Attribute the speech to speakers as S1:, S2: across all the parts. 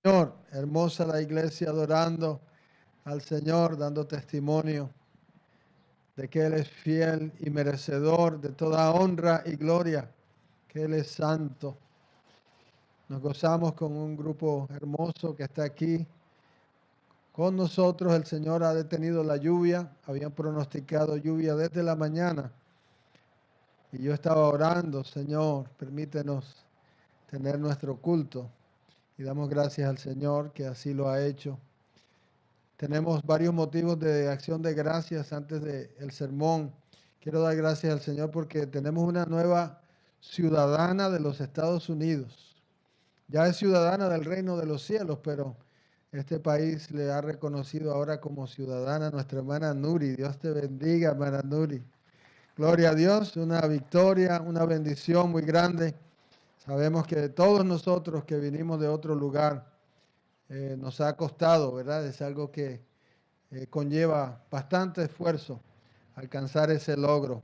S1: Señor, hermosa la iglesia adorando al Señor, dando testimonio de que Él es fiel y merecedor de toda honra y gloria, que Él es santo. Nos gozamos con un grupo hermoso que está aquí con nosotros. El Señor ha detenido la lluvia, habían pronosticado lluvia desde la mañana y yo estaba orando, Señor, permítenos tener nuestro culto y damos gracias al Señor que así lo ha hecho. Tenemos varios motivos de acción de gracias antes del sermón. Quiero dar gracias al Señor porque tenemos una nueva ciudadana de los Estados Unidos. Ya es ciudadana del reino de los cielos, pero este país le ha reconocido ahora como ciudadana a nuestra hermana Nuri. Dios te bendiga, hermana Nuri. Gloria a Dios, una victoria, una bendición muy grande. Sabemos que todos nosotros que vinimos de otro lugar, nos ha costado, ¿verdad? Es algo que conlleva bastante esfuerzo alcanzar ese logro.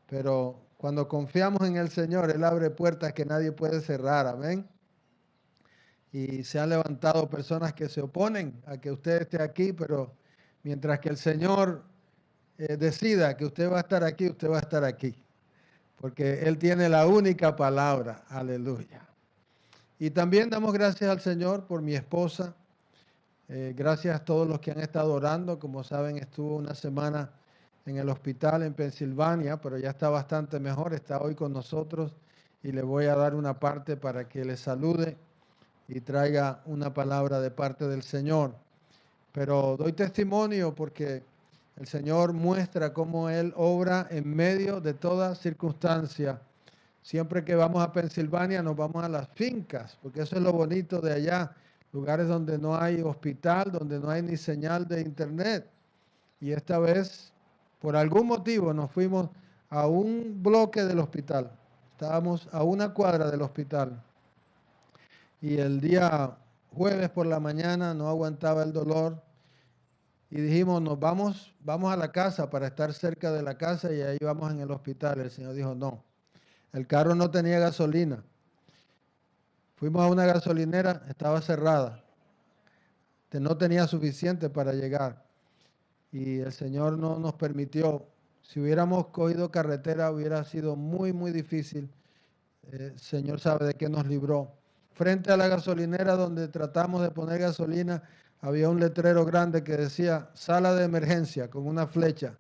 S1: Pero cuando confiamos en el Señor, Él abre puertas que nadie puede cerrar. Amén. Y se han levantado personas que se oponen a que usted esté aquí, pero mientras que el Señor decida que usted va a estar aquí, usted va a estar aquí. Porque Él tiene la única palabra. Aleluya. Y también damos gracias al Señor por mi esposa. Gracias a todos los que han estado orando. Como saben, estuvo una semana en el hospital en Pensilvania, pero ya está bastante mejor. Está hoy con nosotros y le voy a dar una parte para que le salude y traiga una palabra de parte del Señor. Pero doy testimonio porque el Señor muestra cómo Él obra en medio de toda circunstancia. Siempre que vamos a Pensilvania nos vamos a las fincas, porque eso es lo bonito de allá, lugares donde no hay hospital, donde no hay ni señal de internet. Y esta vez, por algún motivo, nos fuimos a un bloque del hospital. Estábamos a una cuadra del hospital. Y el día jueves por la mañana no aguantaba el dolor y dijimos, vamos a la casa para estar cerca de la casa y ahí vamos en el hospital. El Señor dijo, no. El carro no tenía gasolina. Fuimos a una gasolinera, estaba cerrada. No tenía suficiente para llegar. Y el Señor no nos permitió. Si hubiéramos cogido carretera hubiera sido muy, muy difícil. El Señor sabe de qué nos libró. Frente a la gasolinera donde tratamos de poner gasolina, había un letrero grande que decía sala de emergencia con una flecha.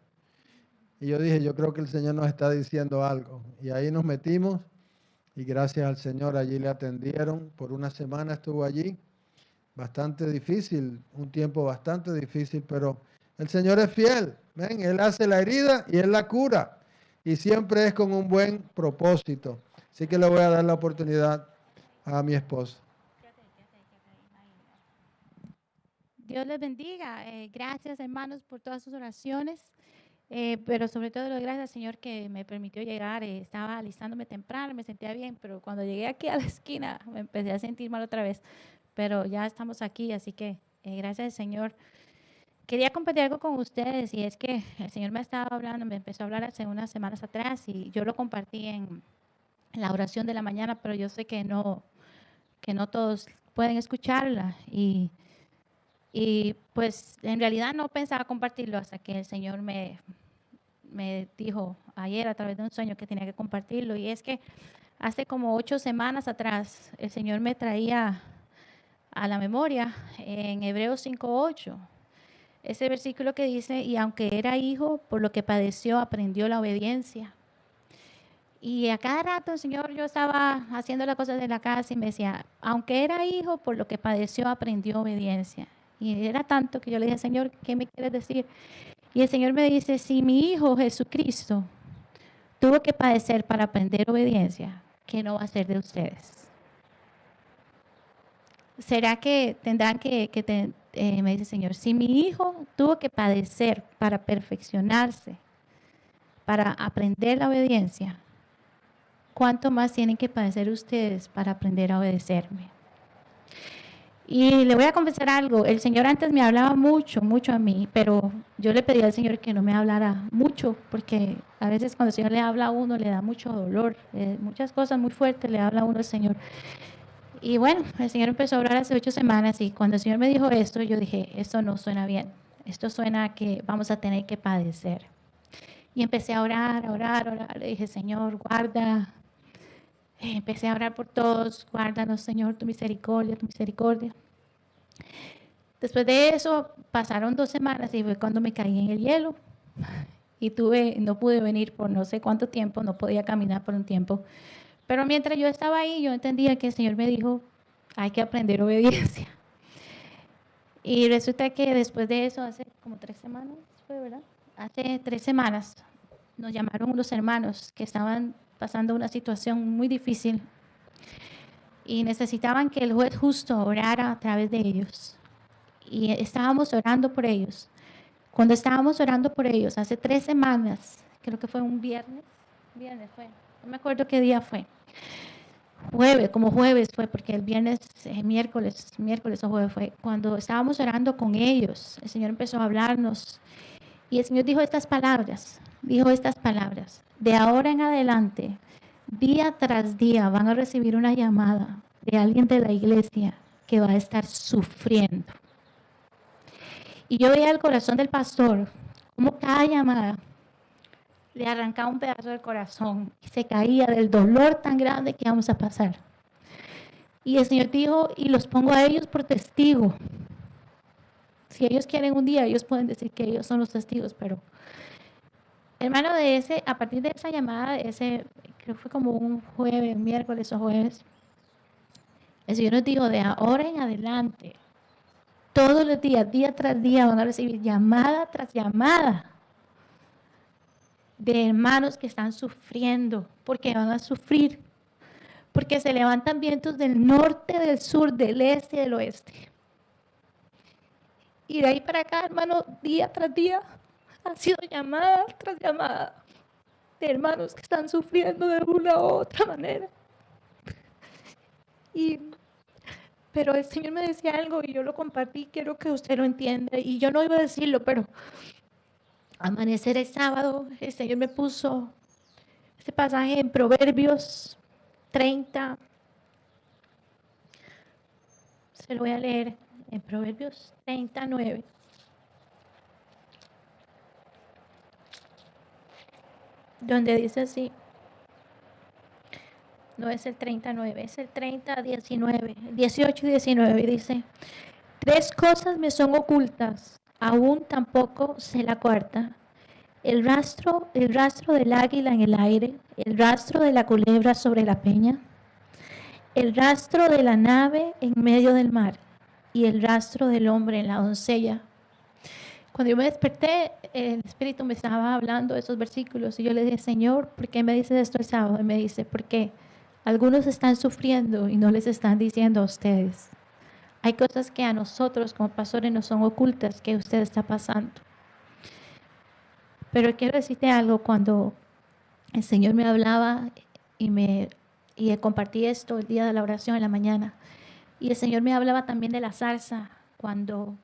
S1: Y yo dije, yo creo que el Señor nos está diciendo algo. Y ahí nos metimos y gracias al Señor allí le atendieron. Por una semana estuvo allí. Bastante difícil, un tiempo bastante difícil, pero el Señor es fiel. ¿Ven? Él hace la herida y Él la cura. Y siempre es con un buen propósito. Así que le voy a dar la oportunidad a mi esposa.
S2: Dios les bendiga. Gracias, hermanos, por todas sus oraciones. Pero sobre todo, doy gracias al Señor que me permitió llegar. Estaba alistándome temprano, me sentía bien, pero cuando llegué aquí a la esquina me empecé a sentir mal otra vez. Pero ya estamos aquí, así que gracias al Señor. Quería compartir algo con ustedes y es que el Señor me estaba hablando, me empezó a hablar hace unas semanas atrás y yo lo compartí en la oración de la mañana, pero yo sé que no todos pueden escucharla y pues en realidad no pensaba compartirlo hasta que el Señor me dijo ayer a través de un sueño que tenía que compartirlo. Y es que hace como 8 semanas atrás el Señor me traía a la memoria en Hebreos 5:8 ese versículo que dice, y aunque era hijo, por lo que padeció, aprendió la obediencia. Y a cada rato el Señor, yo estaba haciendo las cosas de la casa y me decía, aunque era hijo, por lo que padeció, aprendió obediencia. Y era tanto que yo le dije, Señor, ¿qué me quieres decir? Y el Señor me dice, si mi Hijo Jesucristo tuvo que padecer para aprender obediencia, ¿qué no va a ser de ustedes? ¿Será que tendrán me dice el Señor, si mi Hijo tuvo que padecer para perfeccionarse, para aprender la obediencia, ¿cuánto más tienen que padecer ustedes para aprender a obedecerme? Y le voy a confesar algo, el Señor antes me hablaba mucho, mucho a mí, pero yo le pedí al Señor que no me hablara mucho, porque a veces cuando el Señor le habla a uno le da mucho dolor, muchas cosas muy fuertes le habla a uno el Señor. Y bueno, el Señor empezó a hablar hace 8 semanas y cuando el Señor me dijo esto, yo dije, esto no suena bien. Esto suena a que vamos a tener que padecer. Y empecé a orar, a orar, a orar. Le dije, Señor, guarda. Empecé a orar por todos. Guárdanos, Señor, tu misericordia, tu misericordia. Después de eso, pasaron 2 semanas y fue cuando me caí en el hielo. Y no pude venir por no sé cuánto tiempo, no podía caminar por un tiempo. Pero mientras yo estaba ahí, yo entendía que el Señor me dijo, hay que aprender obediencia. Y resulta que después de eso, hace como 3 semanas, fue, ¿verdad? Hace 3 semanas nos llamaron unos hermanos que estaban pasando una situación muy difícil y necesitaban que el juez justo orara a través de ellos. Y estábamos orando por ellos. Cuando estábamos orando por ellos, hace 3 semanas, creo que fue un viernes fue, no me acuerdo qué día fue. Jueves fue, porque el viernes, miércoles o jueves fue, cuando estábamos orando con ellos, el Señor empezó a hablarnos y el Señor dijo estas palabras, de ahora en adelante, día tras día van a recibir una llamada de alguien de la iglesia que va a estar sufriendo. Y yo veía el corazón del pastor, como cada llamada le arrancaba un pedazo del corazón y se caía del dolor tan grande que íbamos a pasar. Y el Señor dijo, y los pongo a ellos por testigo. Si ellos quieren un día, ellos pueden decir que ellos son los testigos, pero hermano, a partir de esa llamada, creo que fue como un jueves, miércoles o jueves, el Señor nos dijo, de ahora en adelante, todos los días, día tras día, van a recibir llamada tras llamada de hermanos que están sufriendo, porque van a sufrir, porque se levantan vientos del norte, del sur, del este y del oeste. Y de ahí para acá, hermano, día tras día, ha sido llamada tras llamada de hermanos que están sufriendo de una u otra manera. Pero el Señor me decía algo y yo lo compartí, quiero que usted lo entienda. Y yo no iba a decirlo, pero amanecer el sábado, el Señor me puso este pasaje en Proverbios 30. Se lo voy a leer en Proverbios 39. Donde dice así. No es el 39, es el 30, 19, 18 y 19. Dice, 3 cosas me son ocultas, aún tampoco sé la cuarta. El rastro del águila en el aire, el rastro de la culebra sobre la peña, el rastro de la nave en medio del mar y el rastro del hombre en la doncella. Cuando yo me desperté, el Espíritu me estaba hablando de esos versículos y yo le dije, Señor, ¿por qué me dices esto el sábado? Y me dice, porque algunos están sufriendo y no les están diciendo a ustedes. Hay cosas que a nosotros como pastores nos son ocultas que usted está pasando. Pero quiero decirte algo, cuando el Señor me hablaba y compartí esto el día de la oración en la mañana, y el Señor me hablaba también de la zarza, cuando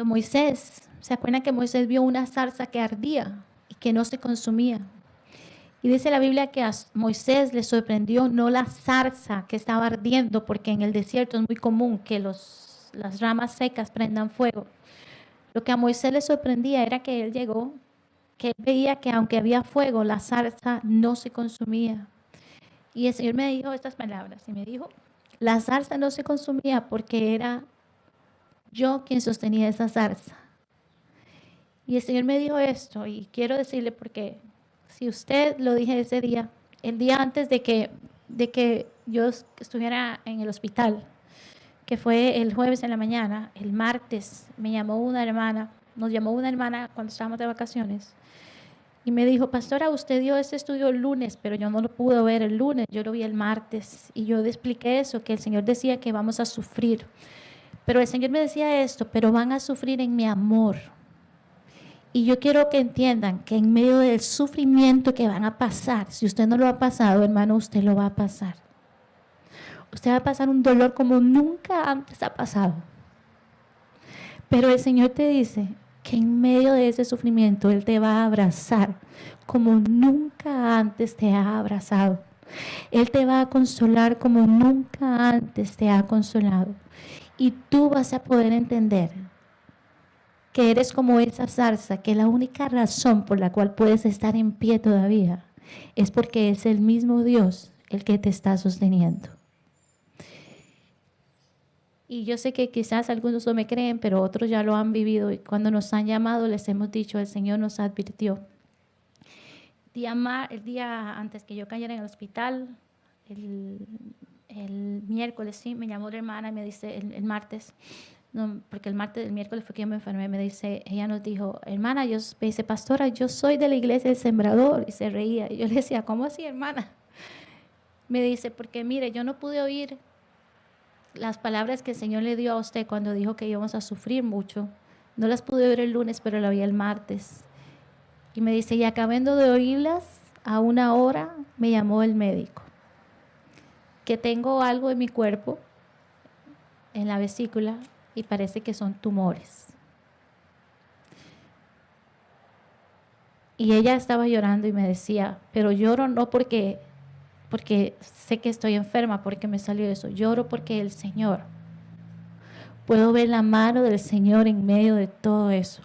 S2: Moisés, ¿se acuerdan que Moisés vio una zarza que ardía y que no se consumía? Y dice la Biblia que a Moisés le sorprendió no la zarza que estaba ardiendo, porque en el desierto es muy común que las ramas secas prendan fuego. Lo que a Moisés le sorprendía era que él llegó, que él veía que aunque había fuego, la zarza no se consumía. Y el Señor me dijo estas palabras, y me dijo, la zarza no se consumía porque era yo quien sostenía esa zarza. Y el Señor me dijo esto, y quiero decirle porque si usted lo dije ese día, el día antes de que yo estuviera en el hospital, que fue el jueves en la mañana, el martes nos llamó una hermana cuando estábamos de vacaciones, y me dijo, pastora, usted dio este estudio el lunes, pero yo no lo pude ver el lunes, yo lo vi el martes, y yo le expliqué eso, que el Señor decía que vamos a sufrir, pero el Señor me decía esto, pero van a sufrir en mi amor. Y yo quiero que entiendan que en medio del sufrimiento que van a pasar, si usted no lo ha pasado, hermano, usted lo va a pasar. Usted va a pasar un dolor como nunca antes ha pasado. Pero el Señor te dice que en medio de ese sufrimiento Él te va a abrazar como nunca antes te ha abrazado. Él te va a consolar como nunca antes te ha consolado. Y tú vas a poder entender que eres como esa zarza, que la única razón por la cual puedes estar en pie todavía es porque es el mismo Dios el que te está sosteniendo. Y yo sé que quizás algunos no me creen, pero otros ya lo han vivido. Y cuando nos han llamado, les hemos dicho, el Señor nos advirtió. El día antes que yo cayera en el hospital, el miércoles, sí, me llamó la hermana y me dice, el martes, no, porque el miércoles fue que yo me enfermé, me dice, ella nos dijo, hermana, me dice, pastora, yo soy de la iglesia del Sembrador, y se reía. Y yo le decía, ¿cómo así, hermana? Me dice, porque mire, yo no pude oír las palabras que el Señor le dio a usted cuando dijo que íbamos a sufrir mucho. No las pude oír el lunes, pero la oí el martes. Y me dice, y acabando de oírlas, a una hora me llamó el médico, que tengo algo en mi cuerpo, en la vesícula, y parece que son tumores. Y ella estaba llorando y me decía, pero lloro no porque sé que estoy enferma, porque me salió eso. Lloro porque el Señor, puedo ver la mano del Señor en medio de todo eso.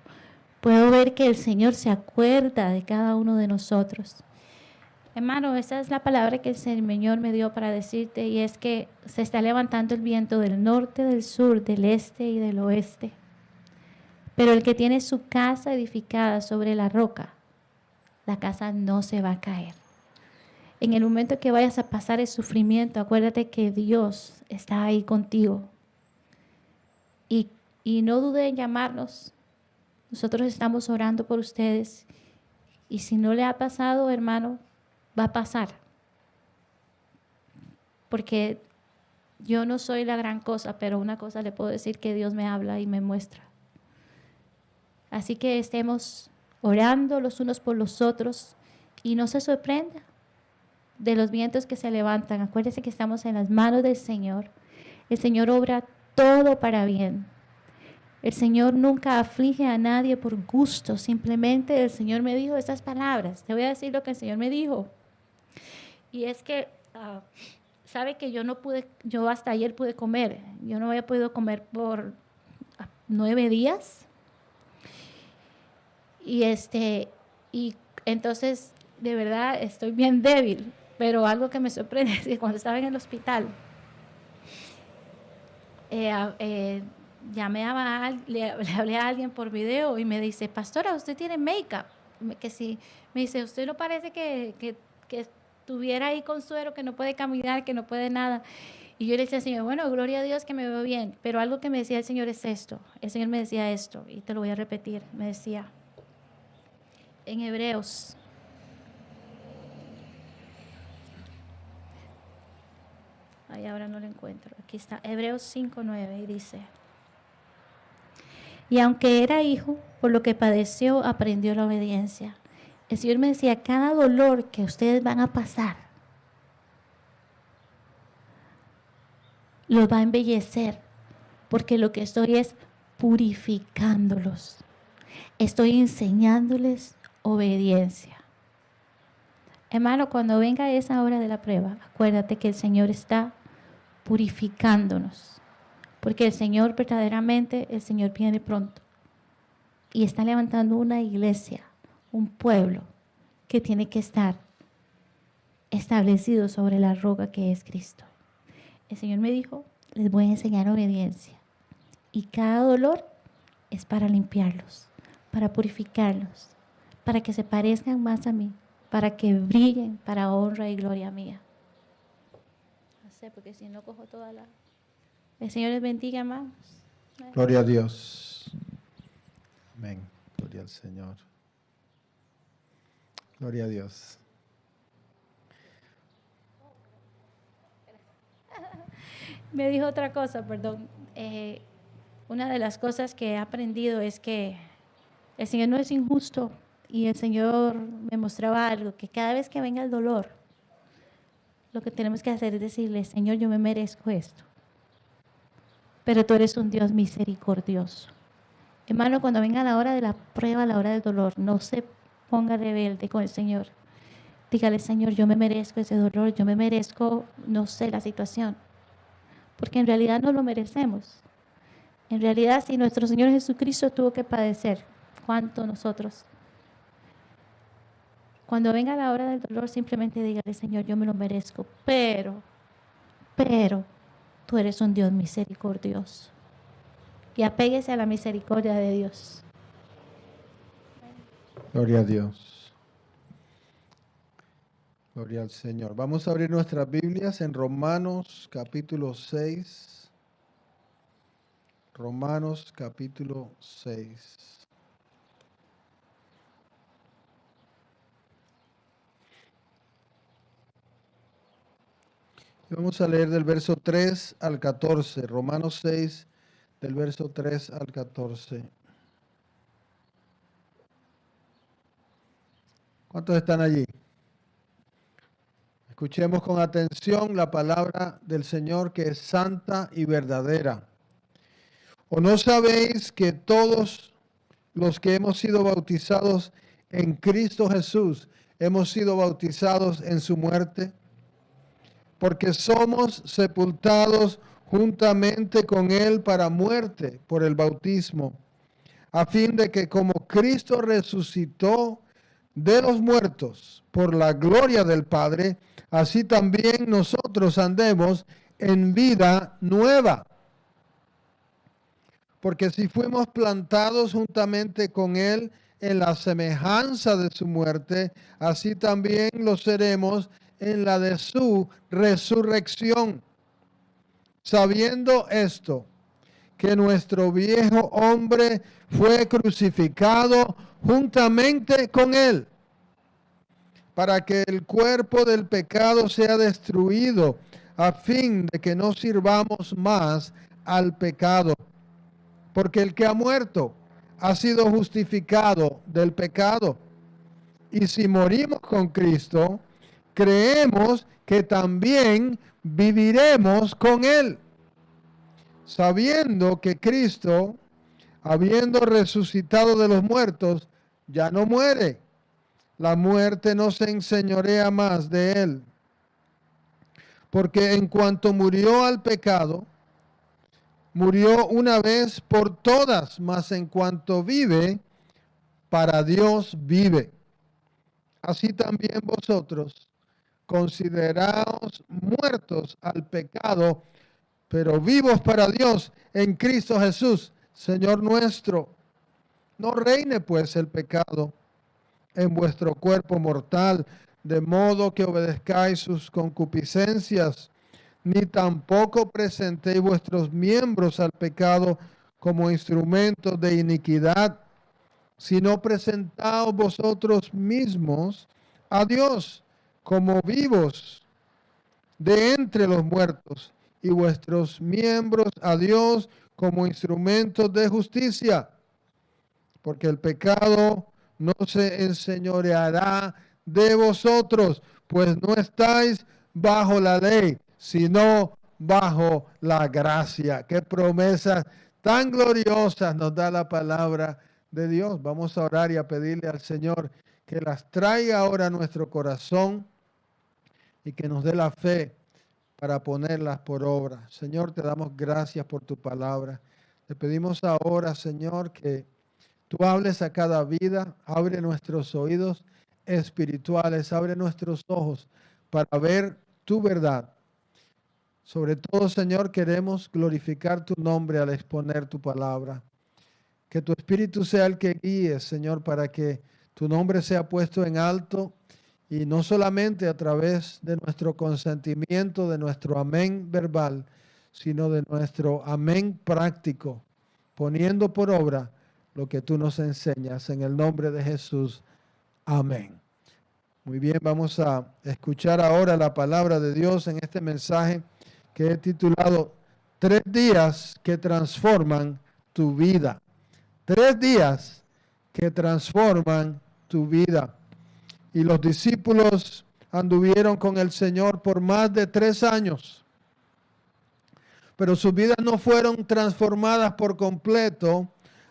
S2: Puedo ver que el Señor se acuerda de cada uno de nosotros. Hermano, esa es la palabra que el Señor me dio para decirte, y es que se está levantando el viento del norte, del sur, del este y del oeste. Pero el que tiene su casa edificada sobre la roca, la casa no se va a caer. En el momento que vayas a pasar el sufrimiento, acuérdate que Dios está ahí contigo. Y no dude en llamarnos. Nosotros estamos orando por ustedes. Y si no le ha pasado, hermano, va a pasar. Porque yo no soy la gran cosa, pero una cosa le puedo decir, que Dios me habla y me muestra. Así que estemos orando los unos por los otros y no se sorprenda de los vientos que se levantan. Acuérdense que estamos en las manos del Señor. El Señor obra todo para bien. El Señor nunca aflige a nadie por gusto. Simplemente el Señor me dijo estas palabras. Te voy a decir lo que el Señor me dijo. Y es que, sabe que yo hasta ayer pude comer. Yo no había podido comer por 9 días. Y entonces, de verdad, estoy bien débil. Pero algo que me sorprende es que cuando estaba en el hospital, le hablé a alguien por video y me dice, pastora, ¿usted tiene make-up? Que sí, me dice, ¿usted no parece que estuviera ahí con suero, que no puede caminar, que no puede nada? Y yo le decía al Señor, bueno, gloria a Dios que me veo bien, pero algo que me decía el Señor es esto. El Señor me decía esto, y te lo voy a repetir. Me decía, en Hebreos, ay, ahora no lo encuentro, aquí está, Hebreos 5:9, y dice, y aunque era hijo, por lo que padeció, aprendió la obediencia. El Señor me decía, cada dolor que ustedes van a pasar, los va a embellecer, porque lo que estoy es purificándolos. Estoy enseñándoles obediencia. Hermano, cuando venga esa hora de la prueba, acuérdate que el Señor está purificándonos. Porque el Señor verdaderamente, el Señor viene pronto. Y está levantando una iglesia, un pueblo que tiene que estar establecido sobre la roca que es Cristo. El Señor me dijo, les voy a enseñar obediencia. Y cada dolor es para limpiarlos, para purificarlos, para que se parezcan más a mí, para que brillen para honra y gloria mía. No sé, porque si no cojo toda la... El Señor les bendiga, hermanos.
S1: Gloria a Dios. Amén. Gloria al Señor. Gloria a Dios.
S2: Me dijo otra cosa, perdón. Una de las cosas que he aprendido es que el Señor no es injusto, y el Señor me mostraba algo, que cada vez que venga el dolor, lo que tenemos que hacer es decirle, Señor, yo me merezco esto, pero tú eres un Dios misericordioso. Hermano, cuando venga la hora de la prueba, la hora del dolor, no se ponga rebelde con el Señor. Dígale, Señor, yo me merezco ese dolor, yo me merezco, no sé, la situación. Porque en realidad no lo merecemos. En realidad, si nuestro Señor Jesucristo tuvo que padecer, ¿cuánto nosotros? Cuando venga la hora del dolor, simplemente dígale, Señor, yo me lo merezco, pero, tú eres un Dios misericordioso. Y apéguese a la misericordia de Dios.
S1: Gloria a Dios. Gloria al Señor. Vamos a abrir nuestras Biblias en Romanos capítulo 6. Romanos capítulo 6. Y vamos a leer del verso 3 al 14. Romanos 6, del verso 3 al 14. ¿Cuántos están allí? Escuchemos con atención la palabra del Señor, que es santa y verdadera. ¿O no sabéis que todos los que hemos sido bautizados en Cristo Jesús hemos sido bautizados en su muerte? Porque somos sepultados juntamente con Él para muerte por el bautismo, a fin de que como Cristo resucitó de los muertos por la gloria del Padre, así también nosotros andemos en vida nueva. Porque si fuimos plantados juntamente con Él en la semejanza de su muerte, así también lo seremos en la de su resurrección. Sabiendo esto, que nuestro viejo hombre fue crucificado juntamente con Él, para que el cuerpo del pecado sea destruido, a fin de que no sirvamos más al pecado. Porque el que ha muerto ha sido justificado del pecado. Y si morimos con Cristo, creemos que también viviremos con Él, sabiendo que Cristo, habiendo resucitado de los muertos, ya no muere. La muerte no se enseñorea más de Él. Porque en cuanto murió al pecado, murió una vez por todas, mas en cuanto vive, para Dios vive. Así también vosotros, consideraos muertos al pecado, pero vivos para Dios en Cristo Jesús, Señor nuestro. No reine pues el pecado en vuestro cuerpo mortal, de modo que obedezcáis sus concupiscencias, ni tampoco presentéis vuestros miembros al pecado como instrumentos de iniquidad, sino presentaos vosotros mismos a Dios como vivos de entre los muertos, y vuestros miembros a Dios como instrumentos de justicia, porque el pecado no se enseñoreará de vosotros, pues no estáis bajo la ley, sino bajo la gracia. Qué promesas tan gloriosas nos da la palabra de Dios. Vamos a orar y a pedirle al Señor que las traiga ahora a nuestro corazón y que nos dé la fe para ponerlas por obra. Señor, te damos gracias por tu palabra. Te pedimos ahora, Señor, que tú hables a cada vida, abre nuestros oídos espirituales, abre nuestros ojos para ver tu verdad. Sobre todo, Señor, queremos glorificar tu nombre al exponer tu palabra. Que tu Espíritu sea el que guíe, Señor, para que tu nombre sea puesto en alto, y no solamente a través de nuestro consentimiento, de nuestro amén verbal, sino de nuestro amén práctico, poniendo por obra lo que tú nos enseñas. En el nombre de Jesús. Amén. Muy bien, vamos a escuchar ahora la palabra de Dios en este mensaje que he titulado 3 días que transforman tu vida. 3 días que transforman tu vida. Y los discípulos anduvieron con el Señor por más de 3 años. Pero sus vidas no fueron transformadas por completo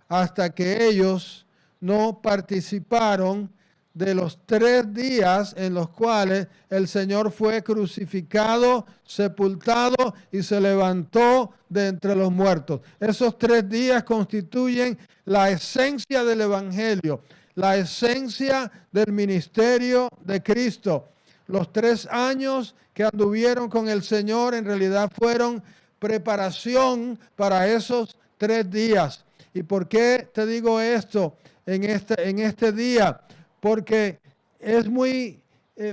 S1: hasta que ellos no participaron de los 3 días en los cuales el Señor fue crucificado, sepultado y se levantó de entre los muertos. Esos 3 días constituyen la esencia del Evangelio, la esencia del ministerio de Cristo. Los 3 años que anduvieron con el Señor en realidad fueron preparación para esos 3 días. ¿Y por qué te digo esto en este día? Porque es muy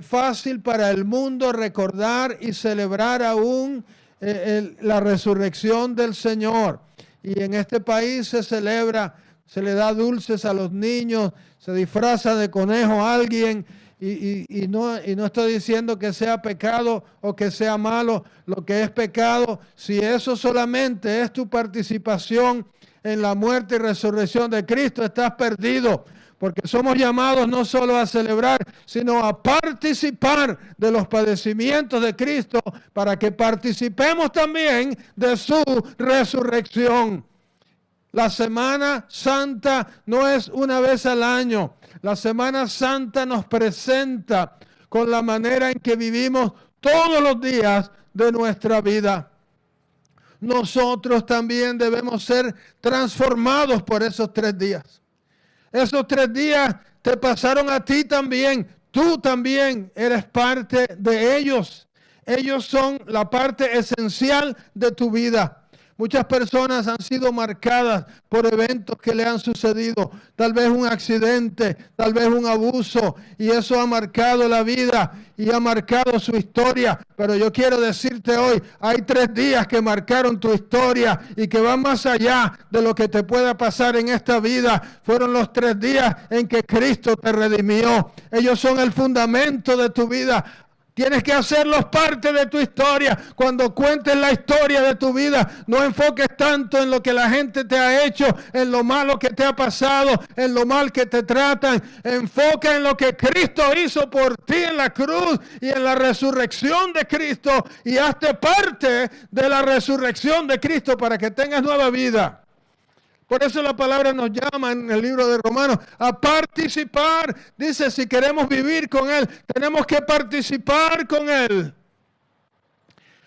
S1: fácil para el mundo recordar y celebrar aún la resurrección del Señor. Y en este país se celebra, se le da dulces a los niños, se disfraza de conejo a alguien. Y no estoy diciendo que sea pecado o que sea malo. Lo que es pecado, si eso solamente es tu participación en la muerte y resurrección de Cristo, estás perdido. Porque somos llamados no solo a celebrar, sino a participar de los padecimientos de Cristo para que participemos también de su resurrección. La Semana Santa no es una vez al año. La Semana Santa nos presenta con la manera en que vivimos todos los días de nuestra vida. Nosotros también debemos ser transformados por esos 3 días. Esos 3 días te pasaron a ti también. Tú también eres parte de ellos. Ellos son la parte esencial de tu vida. Muchas personas han sido marcadas por eventos que le han sucedido, tal vez un accidente, tal vez un abuso, y eso ha marcado la vida y ha marcado su historia. Pero yo quiero decirte hoy, hay 3 días que marcaron tu historia y que van más allá de lo que te pueda pasar en esta vida. Fueron los 3 días en que Cristo te redimió. Ellos son el fundamento de tu vida. Tienes que hacerlos parte de tu historia. Cuando cuentes la historia de tu vida, no enfoques tanto en lo que la gente te ha hecho, en lo malo que te ha pasado, en lo mal que te tratan. Enfoca en lo que Cristo hizo por ti en la cruz y en la resurrección de Cristo. Y hazte parte de la resurrección de Cristo para que tengas nueva vida. Por eso la palabra nos llama en el libro de Romanos a participar. Dice, si queremos vivir con Él, tenemos que participar con Él.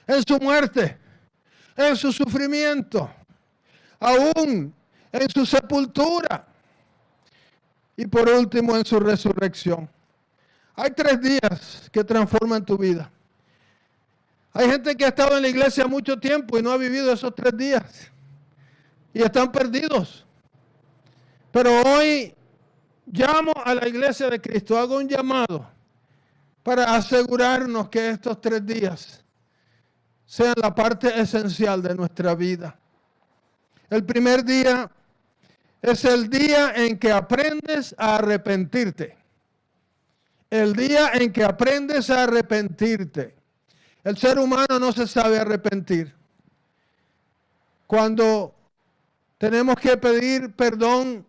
S1: En su muerte, en su sufrimiento, aún en su sepultura. Y por último, en su resurrección. Hay 3 días que transforman tu vida. Hay gente que ha estado en la iglesia mucho tiempo y no ha vivido esos 3 días. Y están perdidos. Pero hoy llamo a la iglesia de Cristo, hago un llamado para asegurarnos que estos 3 días sean la parte esencial de nuestra vida. El primer día es el día en que aprendes a arrepentirte. El día en que aprendes a arrepentirte. El ser humano no se sabe arrepentir. Cuando tenemos que pedir perdón.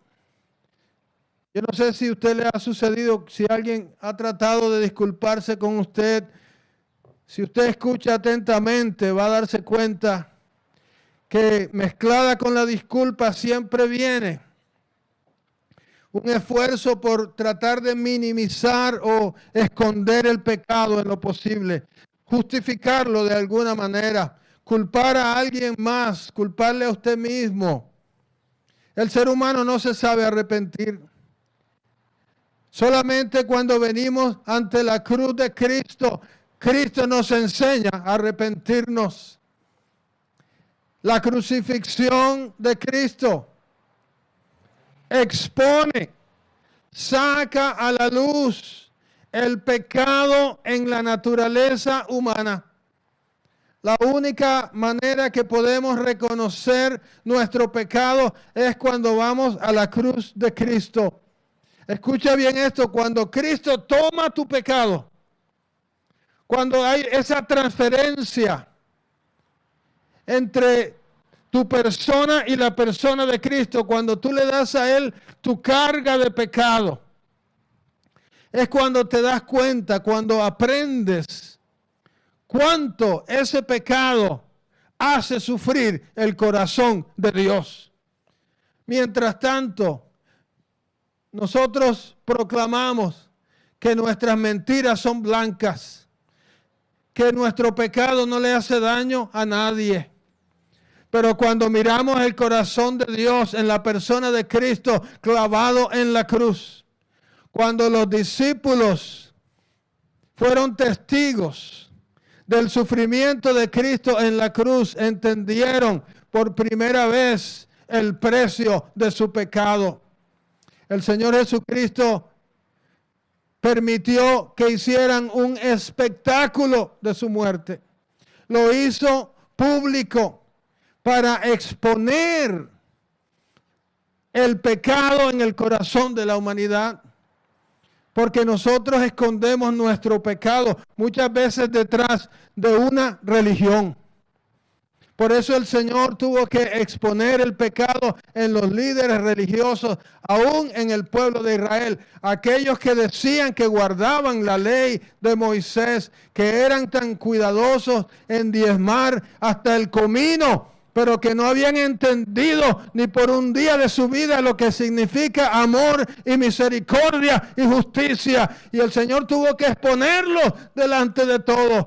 S1: Yo no sé si a usted le ha sucedido, si alguien ha tratado de disculparse con usted. Si usted escucha atentamente, va a darse cuenta que mezclada con la disculpa siempre viene un esfuerzo por tratar de minimizar o esconder el pecado en lo posible, justificarlo de alguna manera, culpar a alguien más, culparle a usted mismo. El ser humano no se sabe arrepentir. Solamente cuando venimos ante la cruz de Cristo, Cristo nos enseña a arrepentirnos. La crucifixión de Cristo expone, saca a la luz el pecado en la naturaleza humana. La única manera que podemos reconocer nuestro pecado es cuando vamos a la cruz de Cristo. Escucha bien esto, cuando Cristo toma tu pecado, cuando hay esa transferencia entre tu persona y la persona de Cristo, cuando tú le das a Él tu carga de pecado, es cuando te das cuenta, cuando aprendes cuánto ese pecado hace sufrir el corazón de Dios. Mientras tanto, nosotros proclamamos que nuestras mentiras son blancas, que nuestro pecado no le hace daño a nadie. Pero cuando miramos el corazón de Dios en la persona de Cristo clavado en la cruz, cuando los discípulos fueron testigos del sufrimiento de Cristo en la cruz, entendieron por primera vez el precio de su pecado. El Señor Jesucristo permitió que hicieran un espectáculo de su muerte. Lo hizo público para exponer el pecado en el corazón de la humanidad. Porque nosotros escondemos nuestro pecado muchas veces detrás de una religión. Por eso el Señor tuvo que exponer el pecado en los líderes religiosos, aún en el pueblo de Israel. Aquellos que decían que guardaban la ley de Moisés, que eran tan cuidadosos en diezmar hasta el comino, pero que no habían entendido ni por un día de su vida lo que significa amor y misericordia y justicia. Y el Señor tuvo que exponerlos delante de todos.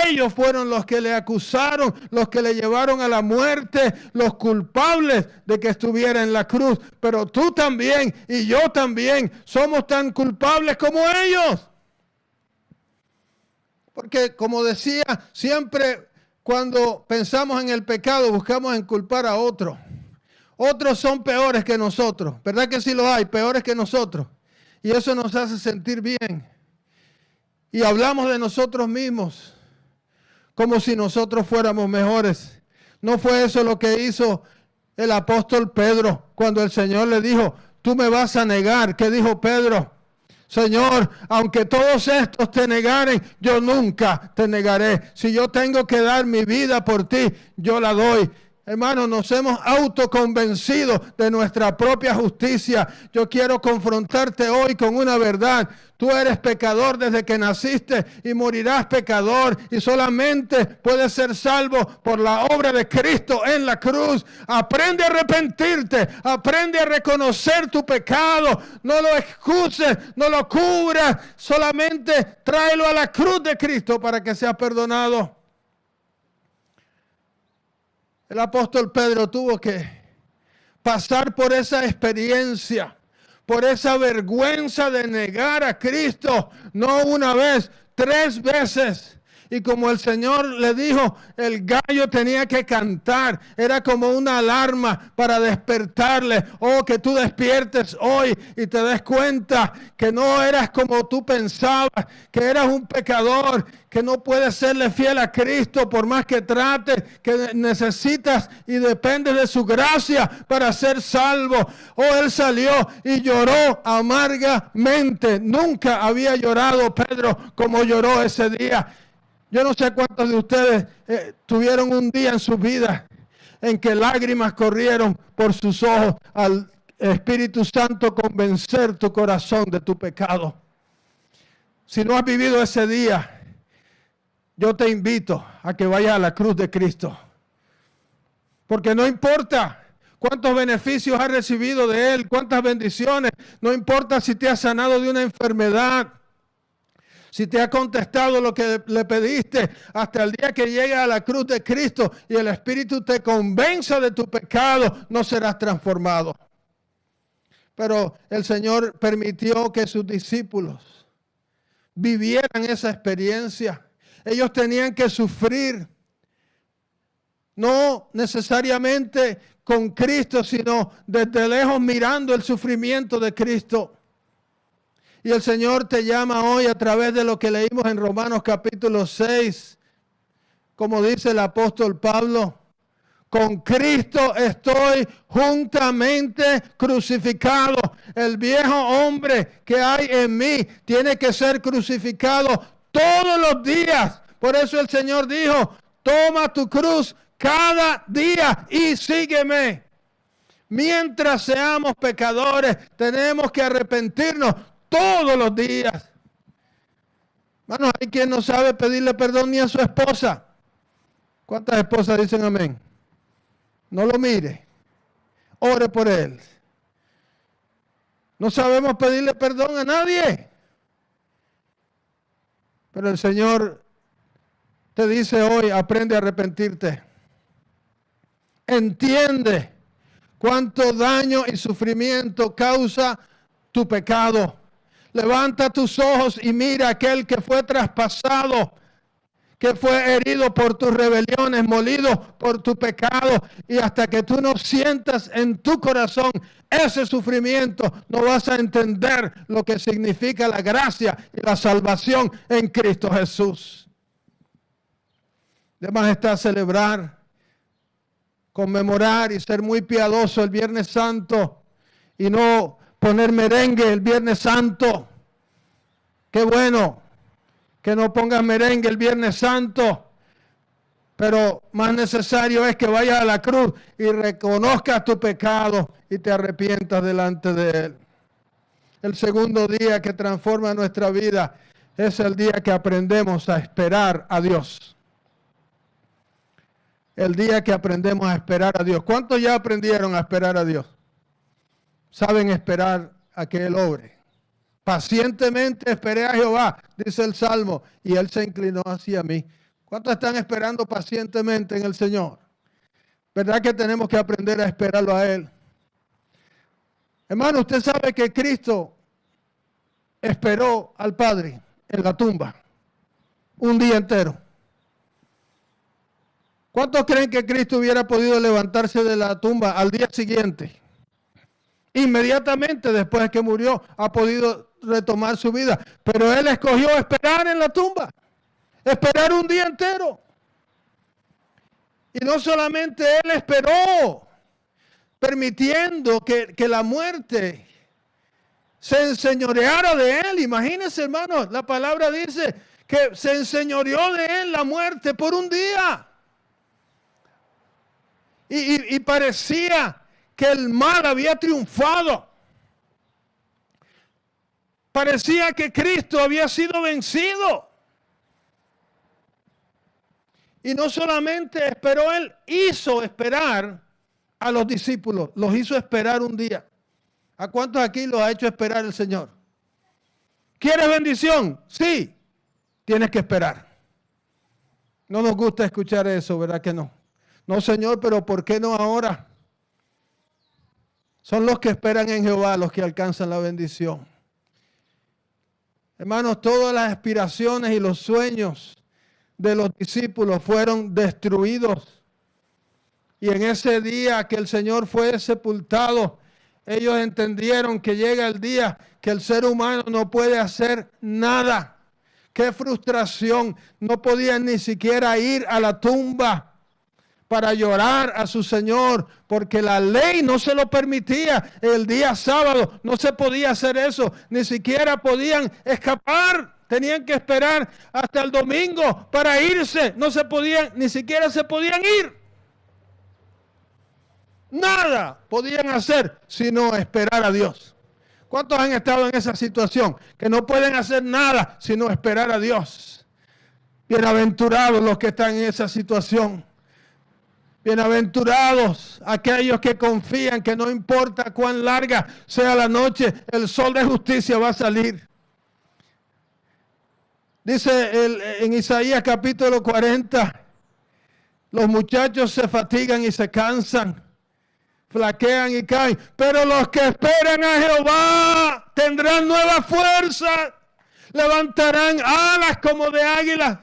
S1: Ellos fueron los que le acusaron, los que le llevaron a la muerte, los culpables de que estuviera en la cruz. Pero tú también y yo también somos tan culpables como ellos. Porque como decía, siempre cuando pensamos en el pecado, buscamos inculpar a otros. Otros son peores que nosotros. ¿Verdad que sí lo hay? Peores que nosotros. Y eso nos hace sentir bien. Y hablamos de nosotros mismos como si nosotros fuéramos mejores. ¿No fue eso lo que hizo el apóstol Pedro cuando el Señor le dijo, tú me vas a negar? ¿Qué dijo Pedro? Señor, aunque todos estos te negaren, yo nunca te negaré. Si yo tengo que dar mi vida por ti, yo la doy. Hermanos, nos hemos autoconvencido de nuestra propia justicia. Yo quiero confrontarte hoy con una verdad. Tú eres pecador desde que naciste y morirás pecador. Y solamente puedes ser salvo por la obra de Cristo en la cruz. Aprende a arrepentirte. Aprende a reconocer tu pecado. No lo excuses, no lo cubras. Solamente tráelo a la cruz de Cristo para que sea perdonado. El apóstol Pedro tuvo que pasar por esa experiencia, por esa vergüenza de negar a Cristo, no una vez, 3 veces. Y como el Señor le dijo, el gallo tenía que cantar. Era como una alarma para despertarle. Oh, que tú despiertes hoy y te des cuenta que no eras como tú pensabas, que eras un pecador, que no puedes serle fiel a Cristo por más que trates, que necesitas y dependes de su gracia para ser salvo. Oh, él salió y lloró amargamente. Nunca había llorado Pedro como lloró ese día. Yo no sé cuántos de ustedes tuvieron un día en su vida en que lágrimas corrieron por sus ojos al Espíritu Santo convencer tu corazón de tu pecado. Si no has vivido ese día, yo te invito a que vayas a la cruz de Cristo. Porque no importa cuántos beneficios has recibido de Él, cuántas bendiciones, no importa si te has sanado de una enfermedad, si te ha contestado lo que le pediste, hasta el día que llegue a la cruz de Cristo y el Espíritu te convenza de tu pecado, no serás transformado. Pero el Señor permitió que sus discípulos vivieran esa experiencia. Ellos tenían que sufrir, no necesariamente con Cristo, sino desde lejos mirando el sufrimiento de Cristo. Y el Señor te llama hoy a través de lo que leímos en Romanos capítulo 6, como dice el apóstol Pablo, con Cristo estoy juntamente crucificado. El viejo hombre que hay en mí tiene que ser crucificado todos los días. Por eso el Señor dijo, toma tu cruz cada día y sígueme. Mientras seamos pecadores, tenemos que arrepentirnos todos los días. Hermanos, hay quien no sabe pedirle perdón ni a su esposa. ¿Cuántas esposas dicen amén? No lo mire. Ore por él. No sabemos pedirle perdón a nadie. Pero el Señor te dice hoy, aprende a arrepentirte. Entiende cuánto daño y sufrimiento causa tu pecado. Levanta tus ojos y mira a aquel que fue traspasado, que fue herido por tus rebeliones, molido por tu pecado. Y hasta que tú no sientas en tu corazón ese sufrimiento, no vas a entender lo que significa la gracia y la salvación en Cristo Jesús. Además está celebrar, conmemorar y ser muy piadoso el Viernes Santo y no poner merengue el Viernes Santo. Qué bueno que no pongas merengue el Viernes Santo, pero más necesario es que vayas a la cruz y reconozcas tu pecado y te arrepientas delante de Él. El segundo día que transforma nuestra vida es el día que aprendemos a esperar a Dios. El día que aprendemos a esperar a Dios. ¿Cuántos ya aprendieron a esperar a Dios? Saben esperar a que Él obre. Pacientemente esperé a Jehová, dice el Salmo, y Él se inclinó hacia mí. ¿Cuántos están esperando pacientemente en el Señor? ¿Verdad que tenemos que aprender a esperarlo a Él? Hermano, usted sabe que Cristo esperó al Padre en la tumba un día entero. ¿Cuántos creen que Cristo hubiera podido levantarse de la tumba al día siguiente? Inmediatamente después de que murió, ha podido retomar su vida. Pero Él escogió esperar en la tumba. Esperar un día entero. Y no solamente Él esperó, permitiendo que la muerte se enseñoreara de Él. Imagínense, hermanos, la palabra dice que se enseñoreó de Él la muerte por un día. Y parecía que el mal había triunfado. Parecía que Cristo había sido vencido. Y no solamente esperó, Él hizo esperar a los discípulos. Los hizo esperar un día. ¿A cuántos aquí los ha hecho esperar el Señor? ¿Quieres bendición? Sí. Tienes que esperar. No nos gusta escuchar eso, ¿verdad que no? No, Señor, pero ¿por qué no ahora? Son los que esperan en Jehová los que alcanzan la bendición. Hermanos, todas las aspiraciones y los sueños de los discípulos fueron destruidos. Y en ese día que el Señor fue sepultado, ellos entendieron que llega el día que el ser humano no puede hacer nada. ¡Qué frustración! No podían ni siquiera ir a la tumba para llorar a su Señor, porque la ley no se lo permitía. El día sábado no se podía hacer eso, ni siquiera podían escapar, tenían que esperar hasta el domingo para irse, no se podían, ni siquiera se podían ir. Nada podían hacer sino esperar a Dios. ¿Cuántos han estado en esa situación? Que no pueden hacer nada sino esperar a Dios. Bienaventurados los que están en esa situación. Bienaventurados aquellos que confían que no importa cuán larga sea la noche, el sol de justicia va a salir. Dice en Isaías capítulo 40, los muchachos se fatigan y se cansan, flaquean y caen, pero los que esperan a Jehová tendrán nueva fuerza, levantarán alas como de águilas.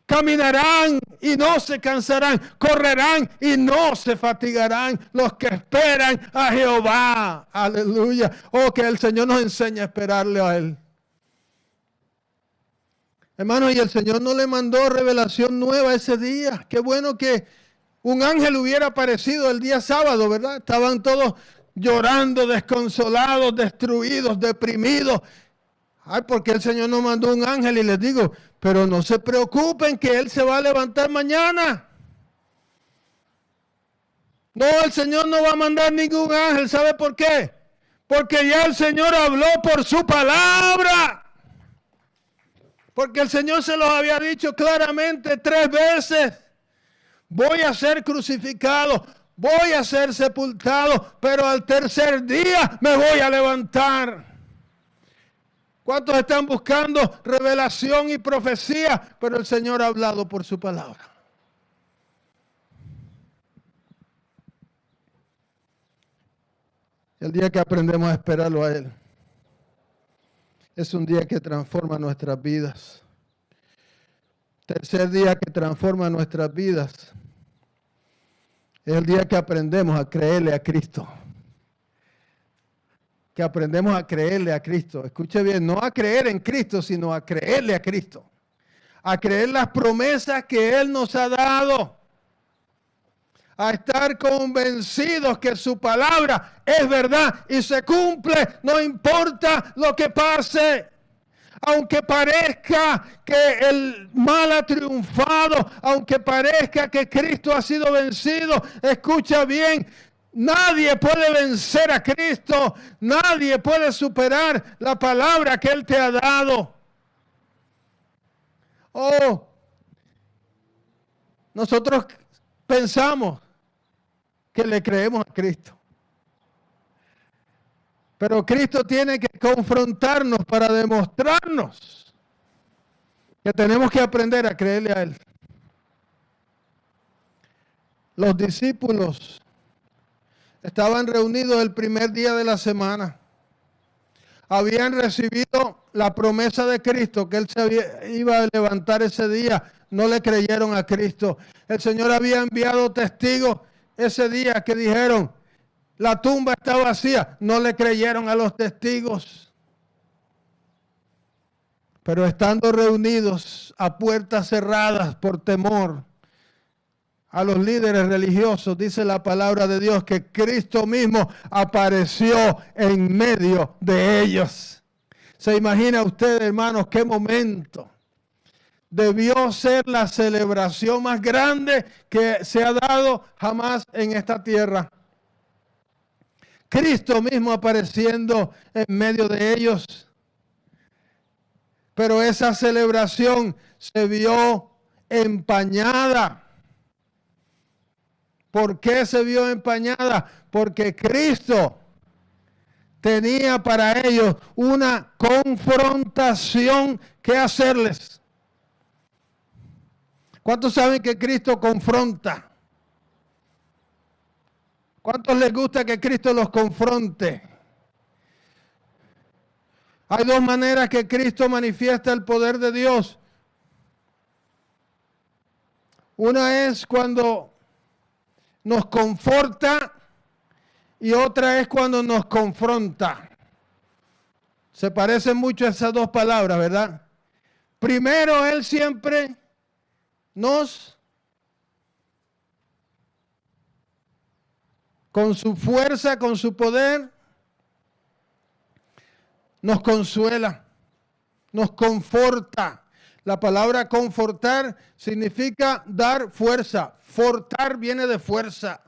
S1: Caminarán y no se cansarán, correrán y no se fatigarán los que esperan a Jehová. Aleluya. Oh, que el Señor nos enseñe a esperarle a Él. Hermano, y el Señor no le mandó revelación nueva ese día. Qué bueno que un ángel hubiera aparecido el día sábado, ¿verdad? Estaban todos llorando, desconsolados, destruidos, deprimidos. Ay, porque el Señor nos mandó un ángel, y les digo, pero no se preocupen que Él se va a levantar mañana. No, el Señor no va a mandar ningún ángel. ¿Sabe por qué? Porque ya el Señor habló por su palabra. Porque el Señor se los había dicho claramente 3 veces. Voy a ser crucificado, voy a ser sepultado, pero al tercer día me voy a levantar. ¿Cuántos están buscando revelación y profecía? Pero el Señor ha hablado por su palabra. El día que aprendemos a esperarlo a Él, es un día que transforma nuestras vidas. Tercer día que transforma nuestras vidas es el día que aprendemos a creerle a Cristo. Que aprendemos a creerle a Cristo. Escuche bien, no a creer en Cristo, sino a creerle a Cristo. A creer las promesas que Él nos ha dado. A estar convencidos que su palabra es verdad y se cumple, no importa lo que pase. Aunque parezca que el mal ha triunfado, aunque parezca que Cristo ha sido vencido, escucha bien, nadie puede vencer a Cristo, nadie puede superar la palabra que Él te ha dado. Oh, nosotros pensamos que le creemos a Cristo. Pero Cristo tiene que confrontarnos para demostrarnos que tenemos que aprender a creerle a Él. Los discípulos estaban reunidos el primer día de la semana. Habían recibido la promesa de Cristo, que Él iba a levantar ese día. No le creyeron a Cristo. El Señor había enviado testigos ese día que dijeron, la tumba está vacía. No le creyeron a los testigos. Pero estando reunidos a puertas cerradas por temor a los líderes religiosos, dice la palabra de Dios que Cristo mismo apareció en medio de ellos. ¿Se imagina usted, hermanos, qué momento? Debió ser la celebración más grande que se ha dado jamás en esta tierra. Cristo mismo apareciendo en medio de ellos. Pero esa celebración se vio empañada. ¿Por qué se vio empañada? Porque Cristo tenía para ellos una confrontación que hacerles. ¿Cuántos saben que Cristo confronta? ¿Cuántos les gusta que Cristo los confronte? Hay dos maneras que Cristo manifiesta el poder de Dios. Una es cuando nos conforta y otra es cuando nos confronta. Se parecen mucho esas dos palabras, ¿verdad? Primero, Él siempre con su fuerza, con su poder, nos consuela, nos conforta. La palabra confortar significa dar fuerza. Fortar viene de fuerza.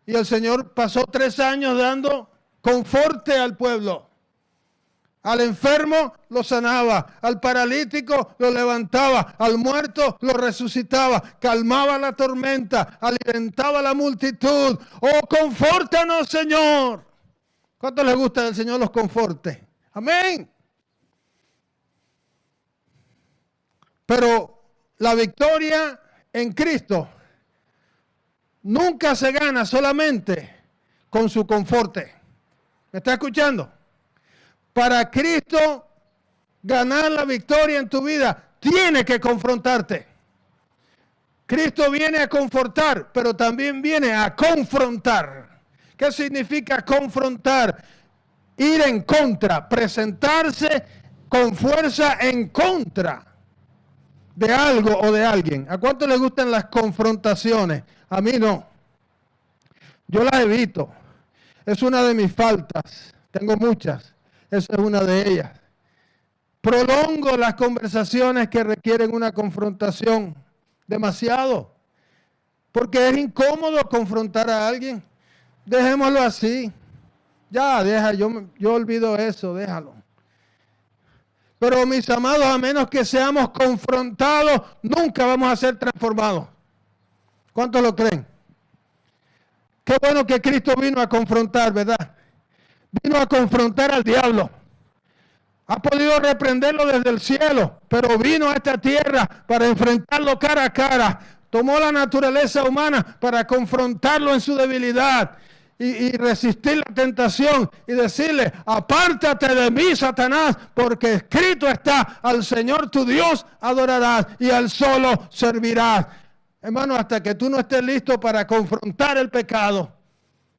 S1: Y el Señor pasó 3 años dando conforte al pueblo. Al enfermo lo sanaba, al paralítico lo levantaba, al muerto lo resucitaba, calmaba la tormenta, alimentaba a la multitud. ¡Oh, confórtanos, Señor! ¿Cuánto les gusta que el Señor los conforte? Amén. Pero la victoria en Cristo nunca se gana solamente con su conforte. ¿Me está escuchando? Para Cristo ganar la victoria en tu vida, tiene que confrontarte. Cristo viene a confortar, pero también viene a confrontar. ¿Qué significa confrontar? Ir en contra, presentarse con fuerza en contra de algo o de alguien. ¿A cuánto les gustan las confrontaciones? A mí no. Yo las evito. Es una de mis faltas. Tengo muchas. Esa es una de ellas. Prolongo las conversaciones que requieren una confrontación demasiado. Porque es incómodo confrontar a alguien. Dejémoslo así. Ya, yo olvido eso, déjalo. Pero mis amados, a menos que seamos confrontados, nunca vamos a ser transformados. ¿Cuántos lo creen? Qué bueno que Cristo vino a confrontar, ¿verdad? Vino a confrontar al diablo. Ha podido reprenderlo desde el cielo, pero vino a esta tierra para enfrentarlo cara a cara. Tomó la naturaleza humana para confrontarlo en su debilidad y resistir la tentación y decirle, apártate de mí, Satanás, porque escrito está, al Señor tu Dios adorarás y al solo servirás. Hermano, hasta que tú no estés listo para confrontar el pecado,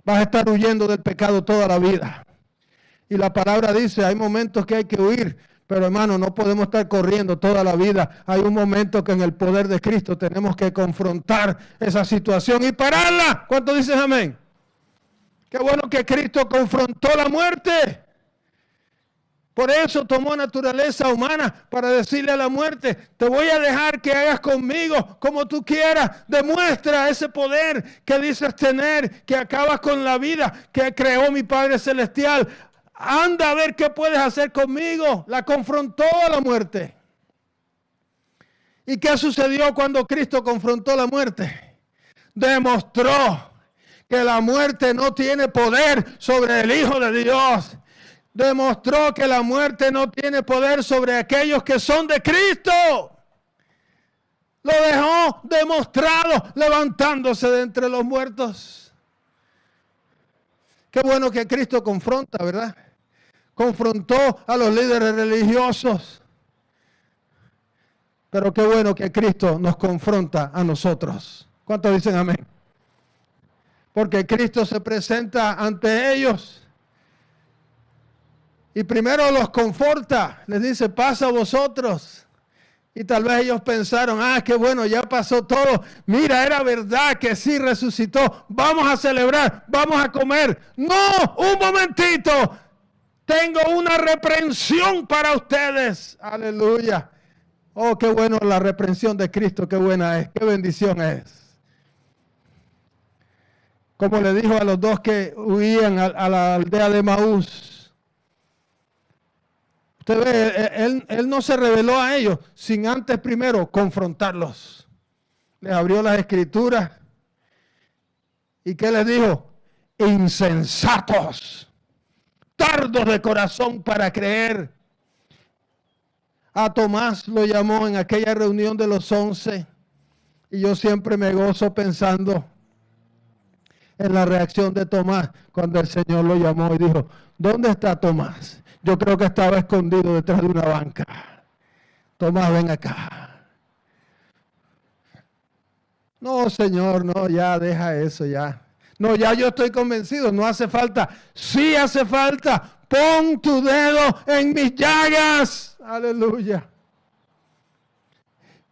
S1: vas a estar huyendo del pecado toda la vida. Y la palabra dice, hay momentos que hay que huir, pero hermano, no podemos estar corriendo toda la vida. Hay un momento que en el poder de Cristo tenemos que confrontar esa situación y pararla. ¿Cuántos dicen amén? Qué bueno que Cristo confrontó la muerte. Por eso tomó naturaleza humana para decirle a la muerte, te voy a dejar que hagas conmigo como tú quieras. Demuestra ese poder que dices tener, que acabas con la vida que creó mi Padre Celestial. Anda a ver qué puedes hacer conmigo. La confrontó a la muerte. ¿Y qué sucedió cuando Cristo confrontó la muerte? Demostró que la muerte no tiene poder sobre el Hijo de Dios. Demostró que la muerte no tiene poder sobre aquellos que son de Cristo. Lo dejó demostrado levantándose de entre los muertos. Qué bueno que Cristo confronta, ¿verdad? Confrontó a los líderes religiosos. Pero qué bueno que Cristo nos confronta a nosotros. ¿Cuántos dicen amén? Porque Cristo se presenta ante ellos. Y primero los conforta. Les dice, pasa a vosotros. Y tal vez ellos pensaron, qué bueno, ya pasó todo. Mira, era verdad que sí resucitó. Vamos a celebrar, vamos a comer. No, un momentito. Tengo una reprensión para ustedes. Aleluya. Oh, qué bueno la reprensión de Cristo, qué buena es, qué bendición es. Como le dijo a los dos que huían a la aldea de Maús. Usted ve, él no se reveló a ellos sin antes primero confrontarlos. Les abrió las escrituras. ¿Y qué les dijo? Insensatos. Tardos de corazón para creer. A Tomás lo llamó en aquella reunión de los 11. Y yo siempre me gozo pensando en la reacción de Tomás cuando el Señor lo llamó y dijo, ¿dónde está Tomás? Yo creo que estaba escondido detrás de una banca. Tomás, ven acá. No, Señor, no, ya deja eso ya. No, ya yo estoy convencido, no hace falta. Sí hace falta. Pon tu dedo en mis llagas. Aleluya.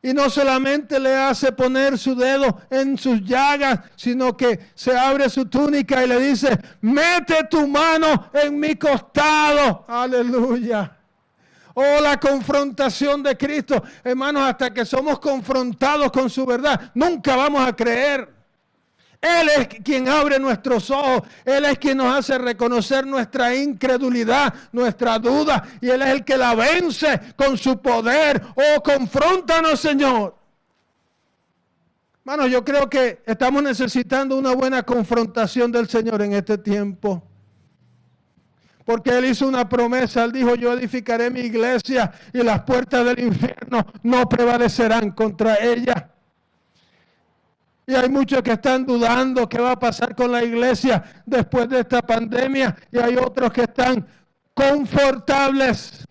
S1: Y no solamente le hace poner su dedo en sus llagas, sino que se abre su túnica y le dice, mete tu mano en mi costado. Aleluya. Oh, la confrontación de Cristo. Hermanos, hasta que somos confrontados con su verdad, nunca vamos a creer. Él es quien abre nuestros ojos. Él es quien nos hace reconocer nuestra incredulidad, nuestra duda. Y Él es el que la vence con su poder. Oh, confróntanos, Señor. Hermanos, yo creo que estamos necesitando una buena confrontación del Señor en este tiempo. Porque Él hizo una promesa. Él dijo, yo edificaré mi iglesia y las puertas del infierno no prevalecerán contra ella. Y hay muchos que están dudando qué va a pasar con la iglesia después de esta pandemia. Y hay otros que están confortables,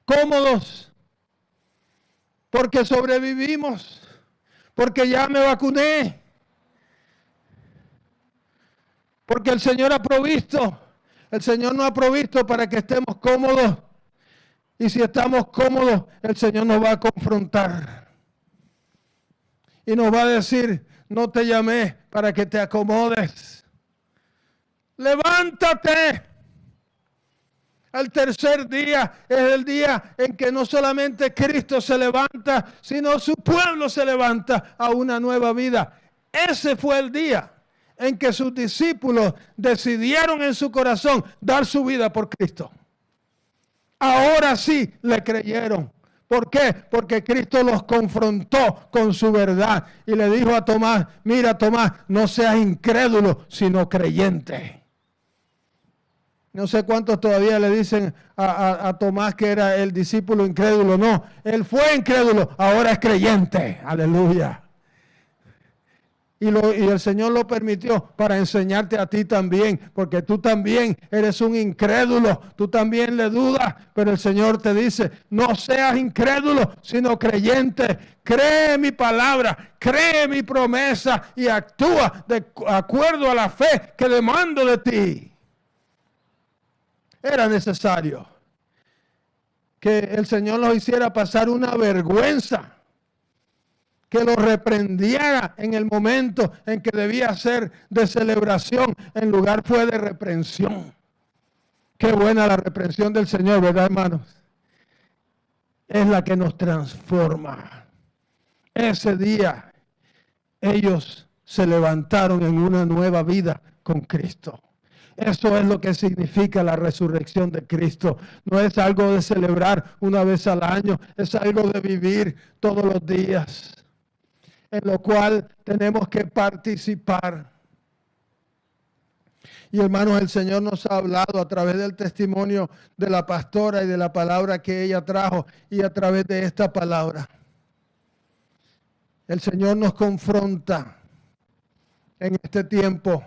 S1: cómodos, porque sobrevivimos, porque ya me vacuné, porque el Señor ha provisto. El Señor no ha provisto para que estemos cómodos. Y si estamos cómodos, el Señor nos va a confrontar. Y nos va a decir, no te llamé para que te acomodes. Levántate. El tercer día es el día en que no solamente Cristo se levanta, sino su pueblo se levanta a una nueva vida. Ese fue el día en que sus discípulos decidieron en su corazón dar su vida por Cristo. Ahora sí le creyeron. ¿Por qué? Porque Cristo los confrontó con su verdad y le dijo a Tomás, mira Tomás, no seas incrédulo, sino creyente. No sé cuántos todavía le dicen a Tomás que era el discípulo incrédulo. No, él fue incrédulo, ahora es creyente. Aleluya. Y el Señor lo permitió para enseñarte a ti también, porque tú también eres un incrédulo, tú también le dudas, pero el Señor te dice, no seas incrédulo, sino creyente. Cree mi palabra, cree mi promesa y actúa de acuerdo a la fe que demando de ti. Era necesario que el Señor los hiciera pasar una vergüenza, que lo reprendiera en el momento en que debía ser de celebración, en lugar fue de reprensión. Qué buena la reprensión del Señor, ¿verdad, hermanos? Es la que nos transforma. Ese día ellos se levantaron en una nueva vida con Cristo. Eso es lo que significa la resurrección de Cristo. No es algo de celebrar una vez al año, es algo de vivir todos los días, en lo cual tenemos que participar. Y hermanos, el Señor nos ha hablado a través del testimonio de la pastora y de la palabra que ella trajo y a través de esta palabra. El Señor nos confronta en este tiempo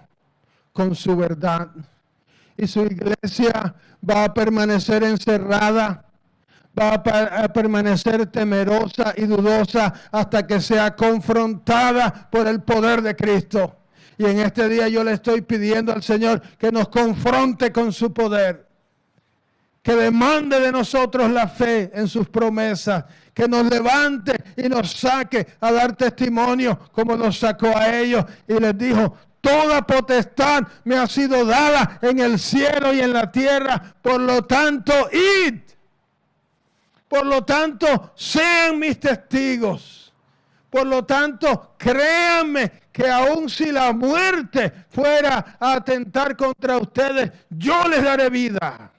S1: con su verdad. Y su iglesia va a permanecer encerrada, va a permanecer temerosa y dudosa hasta que sea confrontada por el poder de Cristo. Y en este día yo le estoy pidiendo al Señor que nos confronte con su poder, que demande de nosotros la fe en sus promesas, que nos levante y nos saque a dar testimonio como nos sacó a ellos y les dijo: toda potestad me ha sido dada en el cielo y en la tierra, por lo tanto, id. Por lo tanto, sean mis testigos. Por lo tanto, créanme que aun si la muerte fuera a atentar contra ustedes, yo les daré vida.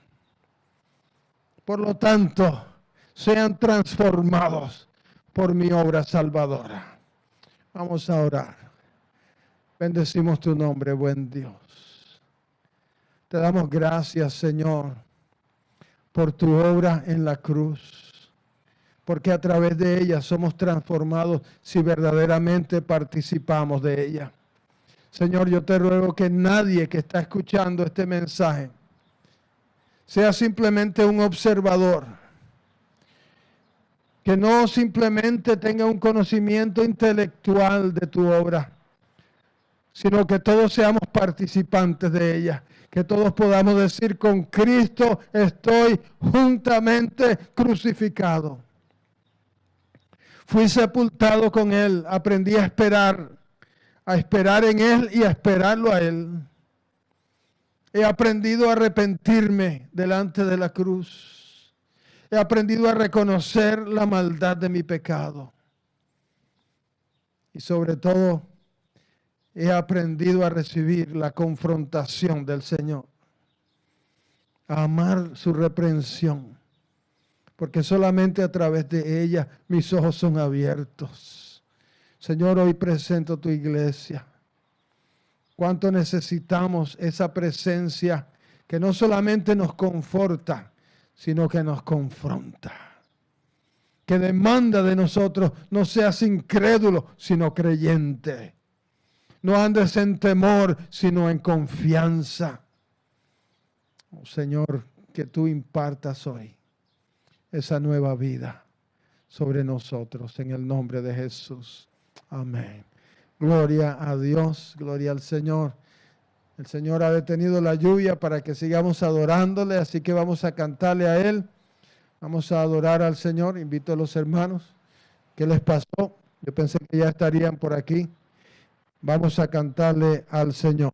S1: Por lo tanto, sean transformados por mi obra salvadora. Vamos a orar. Bendecimos tu nombre, buen Dios. Te damos gracias, Señor, por tu obra en la cruz, porque a través de ella somos transformados si verdaderamente participamos de ella. Señor, yo te ruego que nadie que está escuchando este mensaje sea simplemente un observador, que no simplemente tenga un conocimiento intelectual de tu obra, sino que todos seamos participantes de ella, que todos podamos decir: con Cristo estoy juntamente crucificado. Fui sepultado con Él, aprendí a esperar en Él y a esperarlo a Él. He aprendido a arrepentirme delante de la cruz. He aprendido a reconocer la maldad de mi pecado. Y sobre todo, he aprendido a recibir la confrontación del Señor, a amar su reprensión, porque solamente a través de ella mis ojos son abiertos. Señor, hoy presento tu iglesia. Cuánto necesitamos esa presencia que no solamente nos conforta, sino que nos confronta, que demanda de nosotros: no seas incrédulo, sino creyente. No andes en temor, sino en confianza. Oh, Señor, que tú impartas hoy esa nueva vida sobre nosotros, en el nombre de Jesús. Amén. Gloria a Dios, gloria al Señor. El Señor ha detenido la lluvia para que sigamos adorándole, así que vamos a cantarle a Él. Vamos a adorar al Señor. Invito a los hermanos. ¿Qué les pasó? Yo pensé que ya estarían por aquí. Vamos a cantarle al Señor.